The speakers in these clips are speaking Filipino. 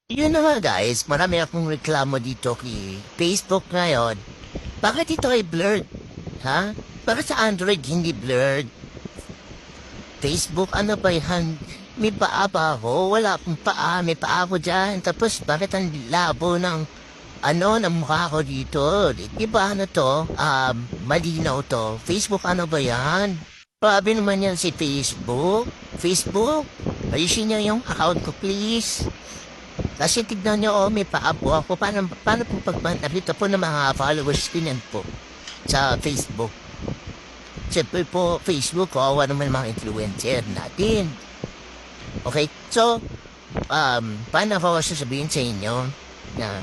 Yun na nga guys, marami akong reklamo dito kay Facebook ngayon. Bakit ito ay blurred? Ha? Bakit sa Android hindi blurred? Facebook, ano ba yan? May paa ba ako? Wala akong paa. May paa ako dyan. Tapos bakit ang labo ng mukha ko dito? Di ba ano to? Malinaw to. Facebook, ano ba yan? Grabe naman yan si Facebook. Facebook, ayusin niyo yung account ko please. Kasi tignan nyo, may paa po ako. Paano po pagmanapita po ng mga followers ko yan po sa Facebook? Siyempre po, Facebook, kawawa naman mga influencer natin. Okay? So, paano ako sasabihin sa inyo na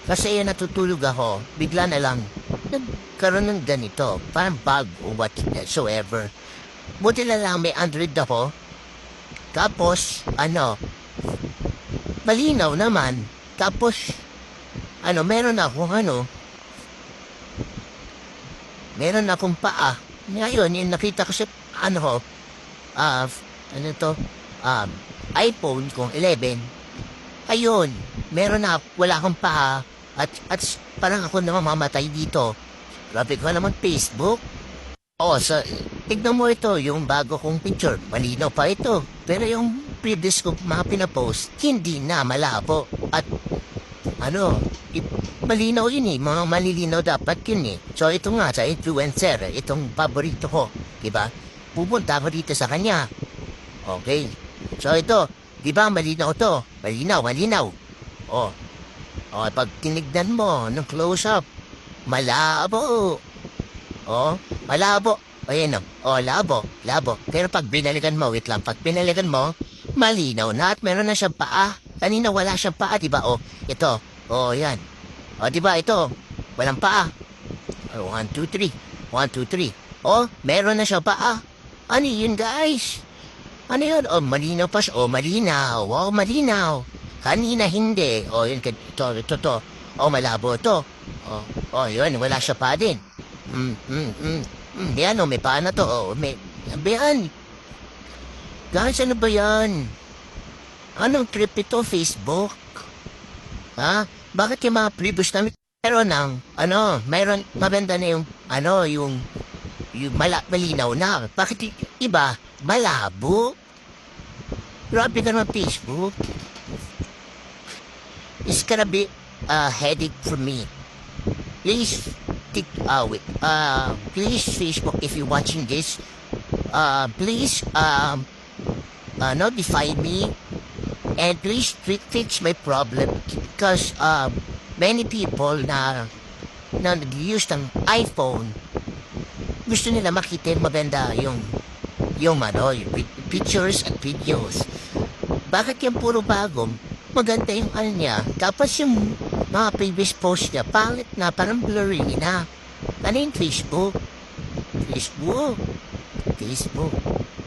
kasi natutulog ako, bigla na lang nagkaroon ng ganito, parang bug or whatsoever. Buti na lang may Android ako. Tapos, malinaw naman. Tapos, meron akong paa. Ngayon, yung nakita ko sa, iPhone kong 11. Ayun, wala akong paa. At parang ako naman mamamatay dito. Grabe ko naman Facebook. Tignan mo ito, yung bago kong picture. Malinaw pa ito. Pero yung previous ko mga pinapost, hindi na malabo. At malinaw yun eh. Mga malilinaw dapat yun eh. So ito nga sa influencer, itong paborito ko. Diba? Pupunta ako dito sa kanya. Okay. So ito, diba malinaw to? Malinaw. Pag tinignan mo ng close-up, malabo. Malabo. Ayan o. Labo. Pero pag binalikan mo, pag binalikan mo, malinaw na at meron na siyang paa. Kanina wala siyang paa, diba? Ito. Yan. Diba ito? Walang paa. 1, 2, 3. 1, 2, 3. Meron na siyang paa. Ano yun, guys? Ano yun? Malinaw pa siya. Malinaw. Malinaw. Kanina hindi. Yun. Ito. Malabo to. Yun. Wala siya pa din. Yan may paa na to. Yan. Guys, ano ba yan? Anong trip ito, Facebook? Ha? Bakit yung mga previous namin? Pero mayroon maganda na yung malinaw na. Bakit iba, malabo? Grabe ka naman, Facebook. It's gonna be a headache for me. Please, please, Facebook, if you're watching this, please, notify me and please fix my problem because many people na nag-use ng iPhone gusto nila makita yung maganda yung pictures at videos. Bakit yung puro bagong maganda yung niya, tapos yung mga previous post niya pangit na, parang blurry na. Ano yung Facebook?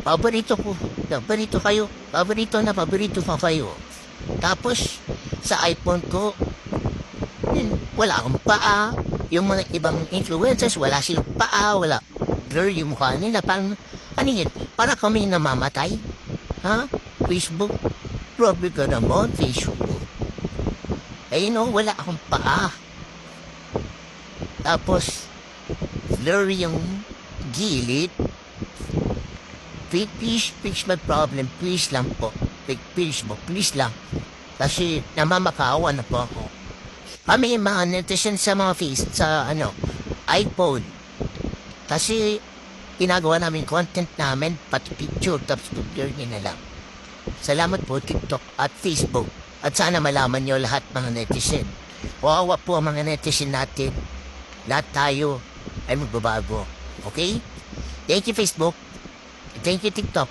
Paborito pa kayo. Tapos, sa iPhone ko, wala akong paa. Yung mga ibang influencers, wala silang paa, wala. Blur yung mukha nila. Parang, para kami namamatay. Ha? Facebook? Grabe ka naman, Facebook. Wala akong paa. Tapos, blurry yung gilid. Please fix my problem. Please lang po. Please lang. Kasi namamakawa na po ako. Kami mga netizen sa mga iPhone. Kasi ginagawa namin content namin, pati picture, tapos blur niya na lang. Salamat po TikTok at Facebook. At sana malaman nyo lahat mga netizen. Wawa po ang mga netizen natin. Lahat tayo ay magbabago. Okay? Thank you Facebook. Thank you TikTok.